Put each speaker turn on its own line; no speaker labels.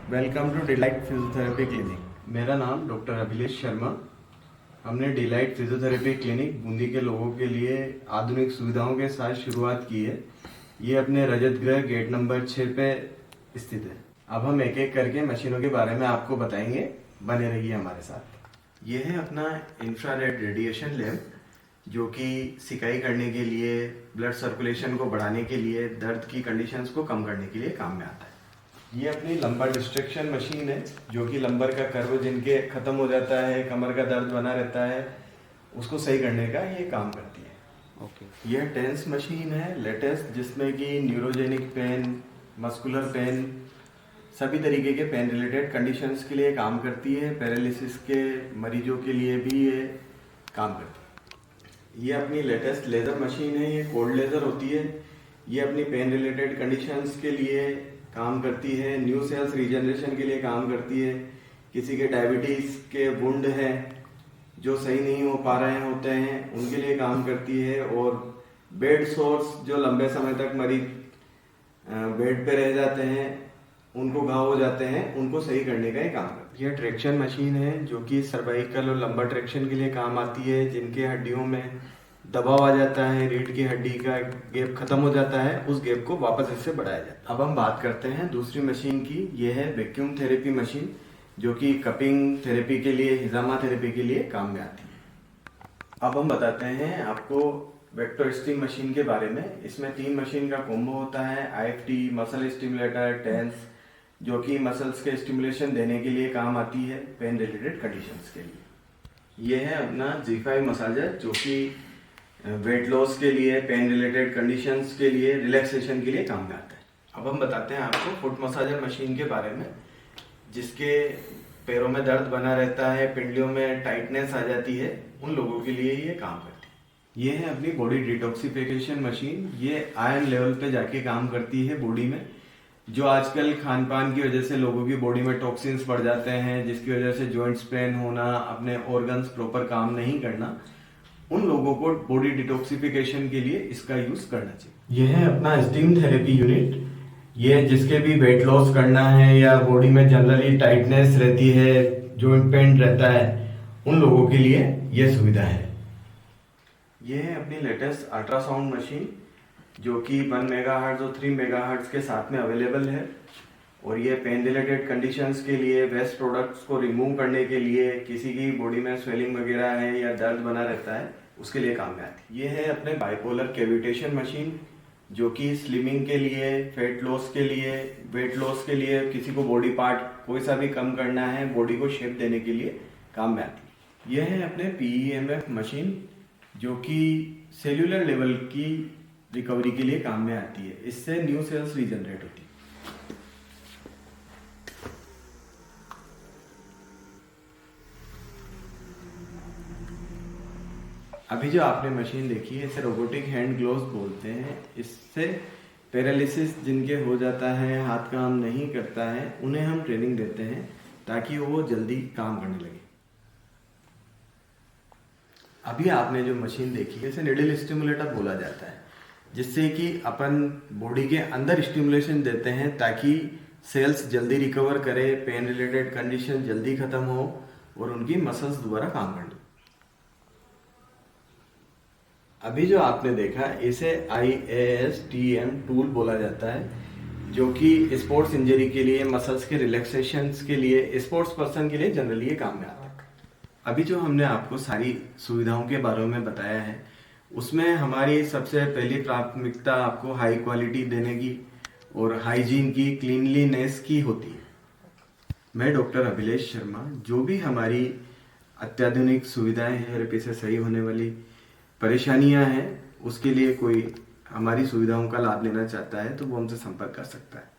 Welcome to Delight physiotherapy clinic.
मेरा नाम doctor अभिलेष Sharma. हमने डिलाइट फिजियोथेरेपी क्लिनिक बूंदी के लोगों के लिए आधुनिक सुविधाओं के साथ शुरुआत की है। ये अपने रजत गृह गेट नंबर 6 पे स्थित है। अब हम एक एक करके मशीनों के बारे में आपको बताएंगे, बने रहिए हमारे साथ। ये है अपना इंफ्रारेड रेडिएशन लैम्प, जो कि सिकाई करने के लिए, ब्लड सर्कुलेशन को बढ़ाने के लिए, दर्द की कंडीशंस को कम करने के लिए काम में आता है। ये अपनी लंबर डिस्ट्रक्शन मशीन है, जो कि लंबर का कर्व जिनके खत्म हो जाता है, कमर का दर्द बना रहता है, उसको सही करने का ये काम करती है। यह टेंस मशीन है लेटेस्ट, जिसमें कि न्यूरोजेनिक पेन, मस्कुलर पेन, सभी तरीके के पेन रिलेटेड कंडीशंस के लिए काम करती है। पैरालिसिस के मरीजों के लिए भी ये काम करती है। ये अपनी लेटेस्ट लेज़र मशीन है, ये कोल्ड लेज़र होती है। ये अपनी पेन रिलेटेड कंडीशंस के लिए काम करती है, न्यू सेल्स रीजनरेशन के लिए काम करती है। किसी के डायबिटीज़ के वुंड हैं जो सही नहीं हो पा रहे होते हैं, उनके लिए काम करती है। और बेड सोर्स, जो लंबे समय तक मरीज बेड पे रह जाते हैं, उनको घाव हो जाते हैं, उनको सही करने का ही काम करती है। यह ट्रैक्शन मशीन है, जो कि सर्वाइकल और लंबर ट्रैक्शन के लिए काम आती है। जिनके हड्डियों में दबाव आ जाता है, रीढ़ की हड्डी का गैप खत्म हो जाता है, उस गैप को वापस इससे बढ़ाया जाता है। अब हम बात करते हैं दूसरी मशीन की। यह है वैक्यूम थेरेपी मशीन, जो कि कपिंग थेरेपी के लिए, हिजामा थेरेपी के लिए काम में आती है। अब हम बताते हैं आपको वेक्टर स्टीम मशीन के बारे में। इसमें 3 मशीन का कॉम्बो होता है। IFT मसल स्टिमुलेटर, टेंस, जो कि मसल्स के स्टिमुलेशन देने के लिए काम आती है, पेन रिलेटेड कंडीशंस के लिए। यह है अपना G5 मसाजर, जो कि वेट लॉस के लिए, पेन रिलेटेड कंडीशंस के लिए, रिलैक्सेशन के लिए काम में आता है। अब हम बताते हैं आपको फुट मसाजर मशीन के बारे में, जिसके पैरों में दर्द बना रहता है, पिंडलियों में टाइटनेस आ जाती है, उन लोगों के लिए ये काम करती है। ये है अपनी बॉडी डिटॉक्सिफिकेशन मशीन। ये आयरन लेवल पे जाके काम करती है बॉडी में। जो आजकल खान पान की वजह से लोगों की बॉडी में टॉक्सिन्स बढ़ जाते हैं, जिसकी वजह से जॉइंट्स पेन होना, अपने ऑर्गन्स प्रॉपर काम नहीं करना, उन लोगों को बॉडी डिटॉक्सिफिकेशन के लिए इसका यूज करना चाहिए। यह है अपना स्टीम थेरेपी यूनिट। ये जिसके भी वेट लॉस करना है या बॉडी में जनरली टाइटनेस रहती है, जॉइंट पेन रहता है, उन लोगों के लिए यह सुविधा है। यह है अपनी लेटेस्ट अल्ट्रासाउंड मशीन, जो कि 1 मेगाहर्ट्ज और 3 मेगाहर्ट्ज के साथ में अवेलेबल है। और ये पेन रिलेटेड कंडीशंस के लिए, वेस्ट प्रोडक्ट्स को रिमूव करने के लिए, किसी की बॉडी में स्वेलिंग वगैरह है या दर्द बना रहता है, उसके लिए काम में आती है। ये है अपने बाइपोलर कैविटेशन मशीन, जो कि स्लिमिंग के लिए, फैट लॉस के लिए, वेट लॉस के लिए, किसी को बॉडी पार्ट कोई सा भी कम करना है, बॉडी को शेप देने के लिए काम में आती है। यह है अपने PEMF मशीन, जो कि सेल्यूलर लेवल की रिकवरी के लिए काम में आती है। इससे न्यू सेल्स रीजनरेट होती है। अभी जो आपने मशीन देखी है, इसे रोबोटिक हैंड ग्लोव्स बोलते हैं। इससे पैरालिसिस जिनके हो जाता है, हाथ काम नहीं करता है, उन्हें हम ट्रेनिंग देते हैं ताकि वो जल्दी काम करने लगे। अभी आपने जो मशीन देखी है, इसे निडल स्टिमुलेटर बोला जाता है, जिससे कि अपन बॉडी के अंदर स्टिमुलेशन देते हैं ताकि सेल्स जल्दी रिकवर करे, पेन रिलेटेड कंडीशन जल्दी खत्म हो और उनकी मसल्स दोबारा काम करने। अभी जो आपने देखा, इसे IASTM टूल बोला जाता है, जो कि स्पोर्ट्स इंजरी के लिए, मसल्स के रिलैक्सेशंस के लिए, स्पोर्ट्स पर्सन के लिए जनरली ये काम में आता है। अभी जो हमने आपको सारी सुविधाओं के बारे में बताया है, उसमें हमारी सबसे पहली प्राथमिकता आपको हाई क्वालिटी देने की और हाइजीन की, क्लीनलीनेस की होती है। मैं डॉक्टर अभिलेष शर्मा, जो भी हमारी अत्याधुनिक सुविधाएं हैं, थेरेपी से सही होने वाली परेशानियां हैं, उसके लिए कोई हमारी सुविधाओं का लाभ लेना चाहता है तो वो हमसे संपर्क कर सकता है।